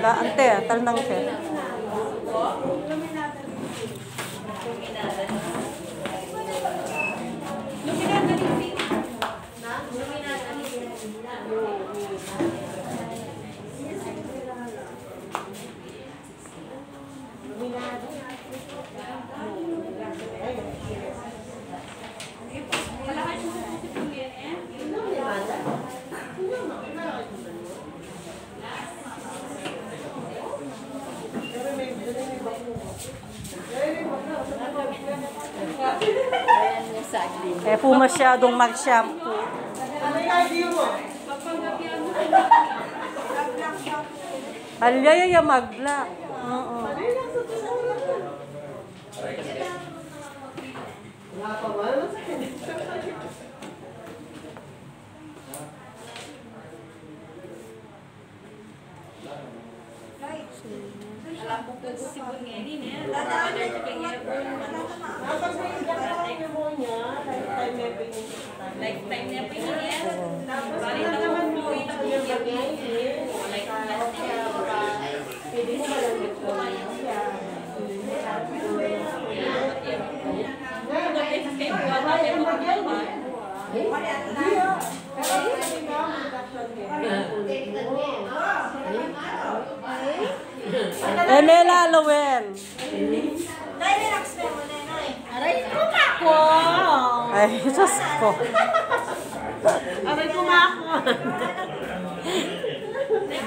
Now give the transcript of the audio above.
Ante, talnang siya. Eh, po masyadong mag-shampoo. Halya yung mag-black. Oo. Lifetime na po yan. Bali naman po ito po yan. Pwede mo malamit po siya. Emela Lowell. Relax na mo, Nenay. Aray ko nga ako. Ay, Diyos ko. Aray ko nga ako.